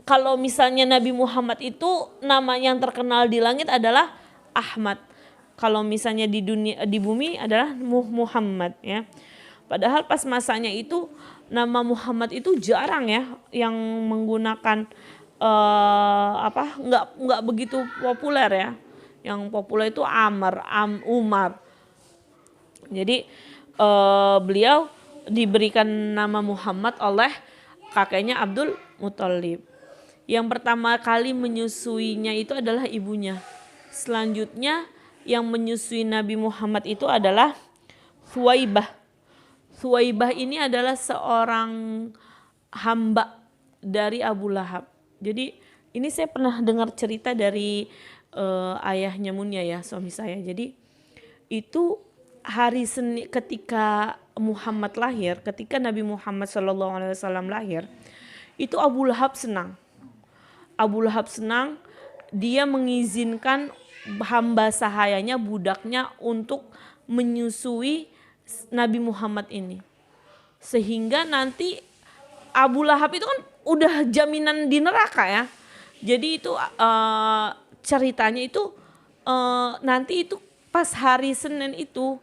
kalau misalnya Nabi Muhammad itu nama yang terkenal di langit adalah Ahmad. kalau misalnya di bumi adalah Muhammad ya. Padahal pas masanya itu nama Muhammad itu jarang ya yang menggunakan nggak begitu populer ya. Yang populer itu Umar. Jadi beliau diberikan nama Muhammad oleh kakeknya Abdul Muthalib. Yang pertama kali menyusuinya itu adalah ibunya. Selanjutnya yang menyusui Nabi Muhammad itu adalah Thuwaibah. Thuwaibah ini adalah seorang hamba dari Abu Lahab. Jadi ini saya pernah dengar cerita dari ayahnya Munya ya, suami saya. Jadi itu hari Senin ketika Muhammad lahir, ketika Nabi Muhammad SAW lahir, itu Abu Lahab senang. Abu Lahab senang, dia mengizinkan hamba sahayanya, budaknya untuk menyusui Nabi Muhammad ini. Sehingga nanti Abu Lahab itu kan udah jaminan di neraka ya. Jadi itu ceritanya itu nanti itu pas hari Senin itu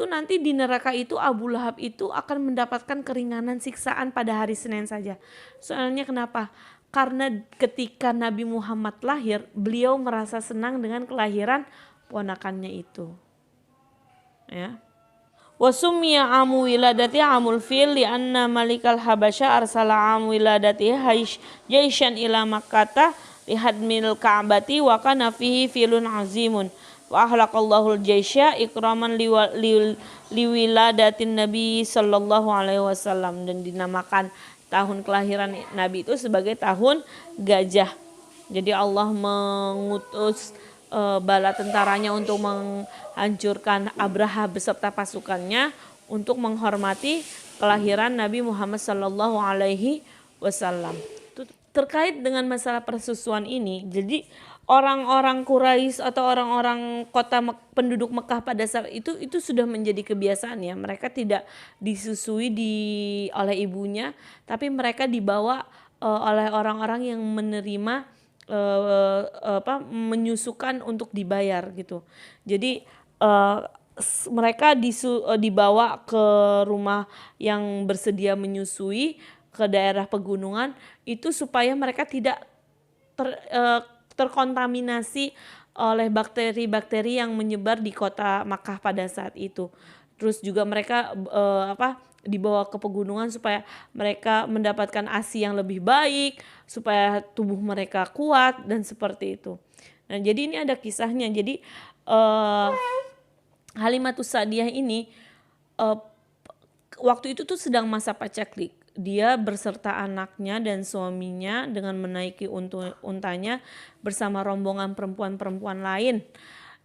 nanti di neraka itu Abu Lahab itu akan mendapatkan keringanan siksaan pada hari Senin saja. Soalnya kenapa? Karena ketika Nabi Muhammad lahir, beliau merasa senang dengan kelahiran ponakannya itu. Ya. Wa summiya amu wiladati amul fil li anna malikal habasya arsala amu wiladati jaishan ila makkata li hadmil ka'bati wa kana fihi filun azimun wa ahlaqallahu al-jaisya ikraman liwiladatin nabi sallallahu alaihi wasallam, dan dinamakan tahun kelahiran Nabi itu sebagai tahun gajah. Jadi Allah mengutus bala tentaranya untuk menghancurkan Abraha beserta pasukannya untuk menghormati kelahiran Nabi Muhammad sallallahu alaihi wasallam. Terkait dengan masalah persusuan ini, jadi orang-orang Quraisy atau orang-orang penduduk Mekah pada saat itu sudah menjadi kebiasaan ya. Mereka tidak disusui oleh ibunya, tapi mereka dibawa oleh orang-orang yang menerima menyusukan untuk dibayar gitu. Jadi mereka dibawa ke rumah yang bersedia menyusui ke daerah pegunungan itu supaya mereka tidak terkontaminasi oleh bakteri-bakteri yang menyebar di kota Makkah pada saat itu. Terus juga mereka dibawa ke pegunungan supaya mereka mendapatkan ASI yang lebih baik, supaya tubuh mereka kuat dan seperti itu. Nah, jadi ini ada kisahnya. Jadi Halimatus Sa'diyah ini waktu itu tuh sedang masa pacaklik. Dia berserta anaknya dan suaminya dengan menaiki untanya bersama rombongan perempuan-perempuan lain.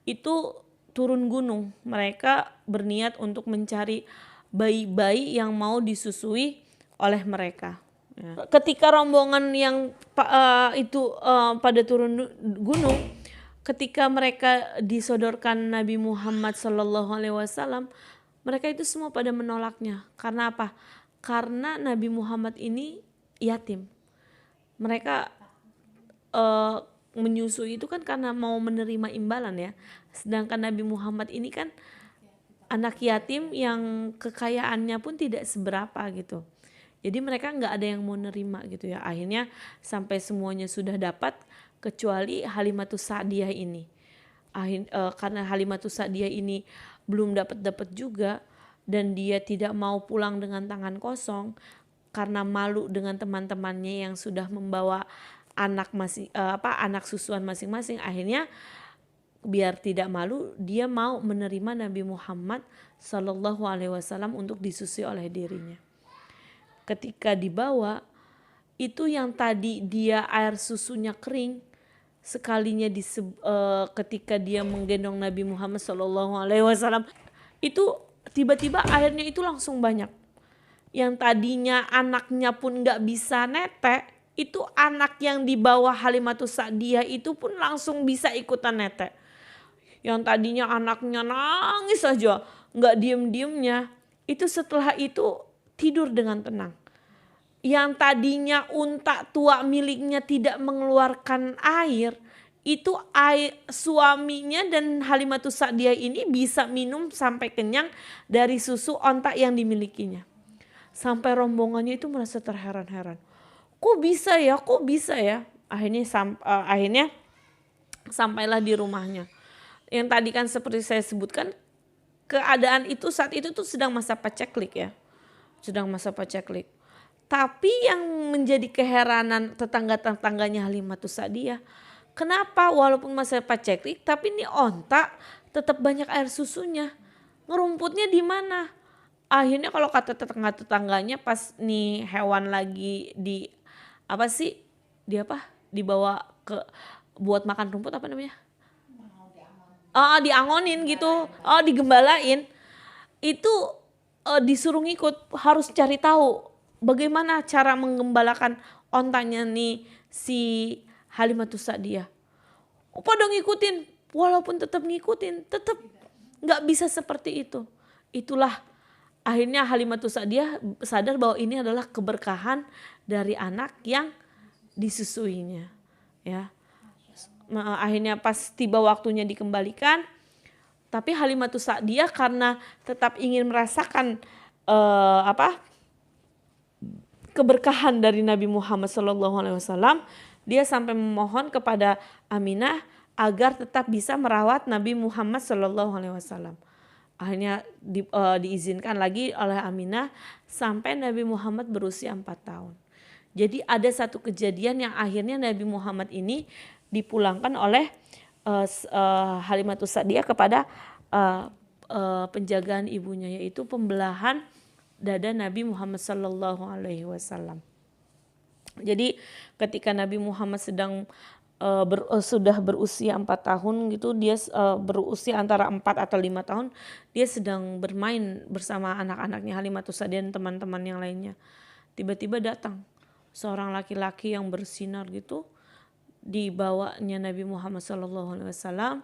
Itu turun gunung. Mereka berniat untuk mencari bayi-bayi yang mau disusui oleh mereka. Ya. Ketika rombongan yang pada turun gunung, ketika mereka disodorkan Nabi Muhammad SAW, mereka itu semua pada menolaknya. Karena apa? Karena Nabi Muhammad ini yatim. Mereka menyusui itu kan karena mau menerima imbalan ya. Sedangkan Nabi Muhammad ini kan anak yatim yang kekayaannya pun tidak seberapa gitu. Jadi mereka nggak ada yang mau nerima gitu ya. Akhirnya sampai semuanya sudah dapat kecuali Halimatus Sa'diyah ini. Karena Halimatus Sa'diyah ini belum dapat juga, dan dia tidak mau pulang dengan tangan kosong karena malu dengan teman-temannya yang sudah membawa anak susuan masing-masing. Akhirnya biar tidak malu, dia mau menerima Nabi Muhammad sallallahu alaihi wasallam untuk disusui oleh dirinya. Ketika dibawa, itu yang tadi dia air susunya kering, sekalinya ketika dia menggendong Nabi Muhammad sallallahu alaihi wasallam, itu tiba-tiba airnya itu langsung banyak. Yang tadinya anaknya pun gak bisa netek, itu anak yang di bawah Halimatus Sa'diyah itu pun langsung bisa ikutan netek. Yang tadinya anaknya nangis saja, gak diem-diemnya, itu setelah itu tidur dengan tenang. Yang tadinya unta tua miliknya tidak mengeluarkan air, itu suaminya dan Halimatus Sa'diyah ini bisa minum sampai kenyang dari susu onta yang dimilikinya. Sampai rombongannya itu merasa terheran-heran. Kok bisa ya? Kok bisa ya? Akhirnya sampailah di rumahnya. Yang tadi kan seperti saya sebutkan, keadaan itu saat itu tuh sedang masa paceklik ya. Sedang masa paceklik. Tapi yang menjadi keheranan tetangga-tetangganya Halimatus Sa'diyah, kenapa walaupun masa paceklik tapi ini onta tetap banyak air susunya. Ngerumputnya di mana? Akhirnya kalau kata tetangga-tetangganya pas nih hewan lagi dibawa ke buat makan rumput apa namanya? Diangonin gitu. Digembalain. Itu disuruh ngikut, harus cari tahu bagaimana cara menggembalakan ontanya nih si Halimatus Sa'diyah. Pada ngikutin, walaupun tetap ngikutin, tetap nggak bisa seperti itu. Itulah akhirnya Halimatus Sa'diyah sadar bahwa ini adalah keberkahan dari anak yang disusuinya. Ya, akhirnya pas tiba waktunya dikembalikan, tapi Halimatus Sa'diyah karena tetap ingin merasakan keberkahan dari Nabi Muhammad SAW, dia sampai memohon kepada Aminah agar tetap bisa merawat Nabi Muhammad SAW. Akhirnya diizinkan lagi oleh Aminah sampai Nabi Muhammad berusia 4 tahun. Jadi ada satu kejadian yang akhirnya Nabi Muhammad ini dipulangkan oleh Halimatus Sa'diyah kepada penjagaan ibunya, yaitu pembelahan dada Nabi Muhammad SAW. Jadi ketika Nabi Muhammad sudah berusia 4 tahun gitu, dia berusia antara 4 atau 5 tahun, dia sedang bermain bersama anak-anaknya Halimatus Sa'diyah dan teman-teman yang lainnya. Tiba-tiba datang seorang laki-laki yang bersinar gitu, dibawanya Nabi Muhammad SAW,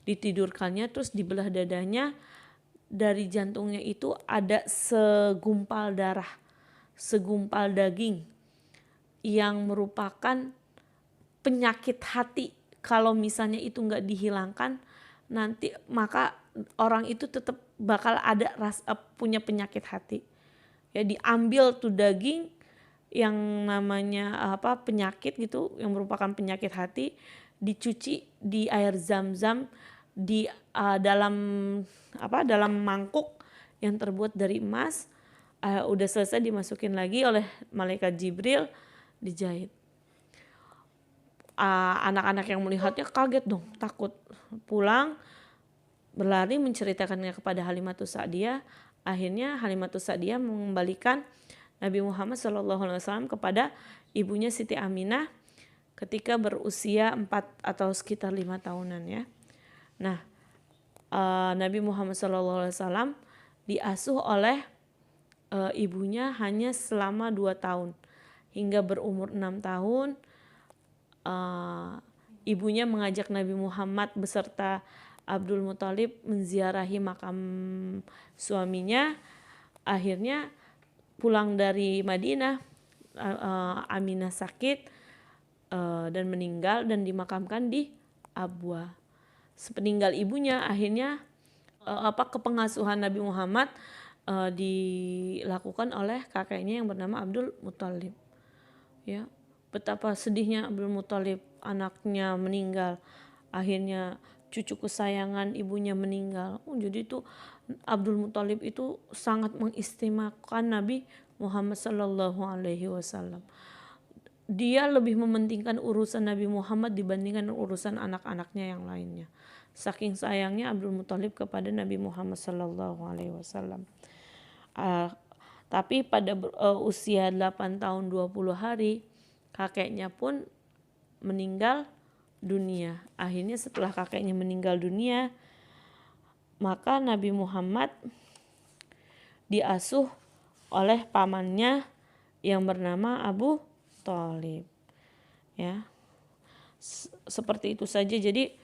ditidurkannya, terus dibelah dadanya. Dari jantungnya itu ada segumpal darah, segumpal daging yang merupakan penyakit hati. Kalau misalnya itu nggak dihilangkan, nanti maka orang itu tetap bakal ada punya penyakit hati. Ya, diambil tuh daging yang namanya penyakit gitu, yang merupakan penyakit hati, dicuci di air zam-zam di dalam mangkuk yang terbuat dari emas. Udah selesai dimasukin lagi oleh malaikat Jibril, dijahit. Anak-anak yang melihatnya kaget dong, takut, pulang berlari menceritakannya kepada Halimatus Sa'diyah. Akhirnya Halimatus Sa'diyah mengembalikan Nabi Muhammad SAW kepada ibunya Siti Aminah ketika berusia 4 atau sekitar 5 tahunan ya. Nah, Nabi Muhammad SAW diasuh oleh ibunya hanya selama 2 tahun. Hingga berumur 6 tahun, ibunya mengajak Nabi Muhammad beserta Abdul Muthalib menziarahi makam suaminya. Akhirnya pulang dari Madinah, Aminah sakit dan meninggal dan dimakamkan di Abwa. Sepeninggal ibunya, akhirnya kepengasuhan Nabi Muhammad dilakukan oleh kakeknya yang bernama Abdul Muthalib. Ya, betapa sedihnya Abdul Muthalib, anaknya meninggal. Akhirnya cucu kesayangan ibunya meninggal. Jadi itu Abdul Muthalib itu sangat mengistimewakan Nabi Muhammad SAW. Dia lebih mementingkan urusan Nabi Muhammad dibandingkan urusan anak-anaknya yang lainnya. Saking sayangnya Abdul Muthalib kepada Nabi Muhammad SAW. Tapi pada usia 8 tahun 20 hari, kakeknya pun meninggal dunia. Akhirnya setelah kakeknya meninggal dunia, maka Nabi Muhammad diasuh oleh pamannya yang bernama Abu Thalib. Ya, seperti itu saja. Jadi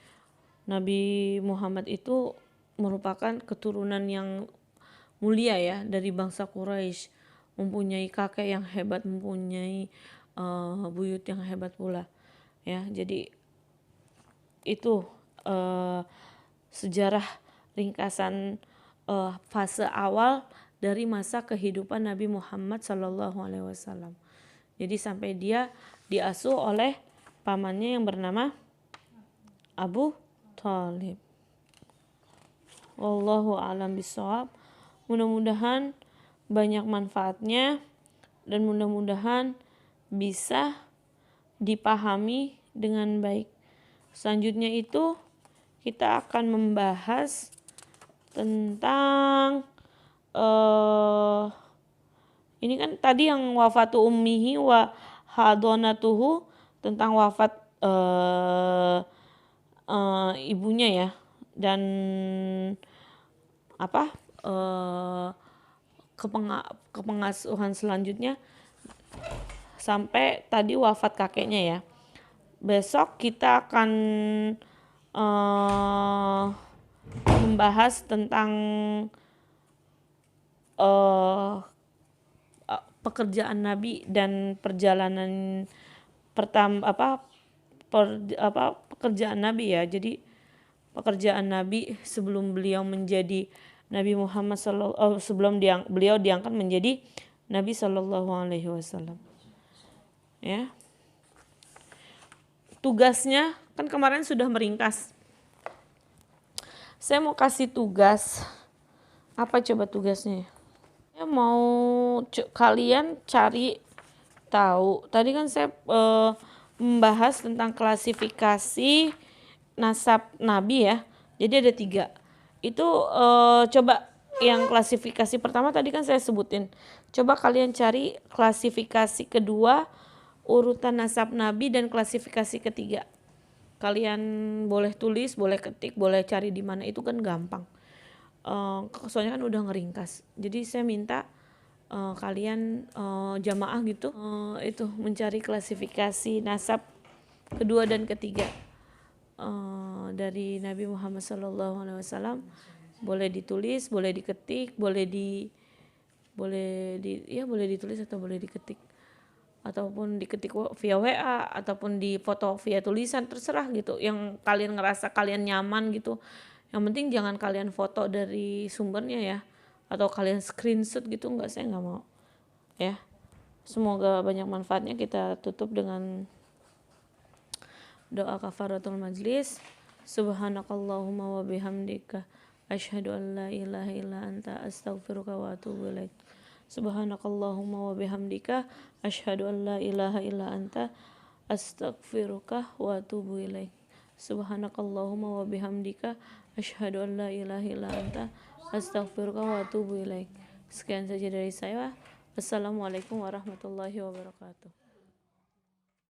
Nabi Muhammad itu merupakan keturunan yang mulia ya, dari bangsa Quraisy, mempunyai kakek yang hebat, mempunyai buyut yang hebat pula. Ya, jadi itu sejarah ringkasan fase awal dari masa kehidupan Nabi Muhammad SAW. Jadi sampai dia diasuh oleh pamannya yang bernama Abu Thalib. Wallahu a'lam bishawab. Mudah-mudahan banyak manfaatnya dan mudah-mudahan bisa dipahami dengan baik. Selanjutnya itu kita akan membahas tentang ini kan tadi yang wafatu ummihi wa hadonatuhu, tentang wafat ibunya ya, dan kepengasuhan selanjutnya sampai tadi wafat kakeknya ya. Besok kita akan membahas tentang pekerjaan Nabi dan perjalanan pekerjaan Nabi ya. Jadi pekerjaan Nabi sebelum beliau menjadi Nabi Muhammad sebelum beliau diangkat menjadi Nabi SAW. Ya. Tugasnya kan kemarin sudah meringkas. Saya mau kasih tugas. Apa coba tugasnya? Saya mau kalian cari tahu. Tadi kan saya membahas tentang klasifikasi nasab Nabi ya. Jadi ada 3. Itu coba yang klasifikasi pertama tadi kan saya sebutin. Coba kalian cari klasifikasi kedua, urutan nasab Nabi, dan klasifikasi ketiga. Kalian boleh tulis, boleh ketik, boleh cari di mana, itu kan gampang. Soalnya kan udah ngeringkas. Jadi saya minta kalian jamaah gitu itu mencari klasifikasi nasab kedua dan ketiga dari Nabi Muhammad SAW. Boleh ditulis, boleh diketik, boleh ditulis atau boleh diketik, ataupun diketik via WA, ataupun di foto via tulisan, terserah gitu yang kalian ngerasa kalian nyaman gitu. Yang penting jangan kalian foto dari sumbernya ya, atau kalian screenshot gitu, saya nggak mau ya. Semoga banyak manfaatnya. Kita tutup dengan doa kafaratul majlis. Subhanakallahumma wa bihamdika asyhadu an la ilaha illa anta astaghfiruka wa atubu ilaik. Subhanakallahumma wa bihamdika asyhadu an la ilaha illa anta astaghfiruka wa atubu ilaik. Subhanakallahumma wa bihamdika asyhadu an la ilaha illa anta astaghfiruka wa atubu ilaik. Sekian saja dari saya. Wassalamualaikum warahmatullahi wabarakatuh.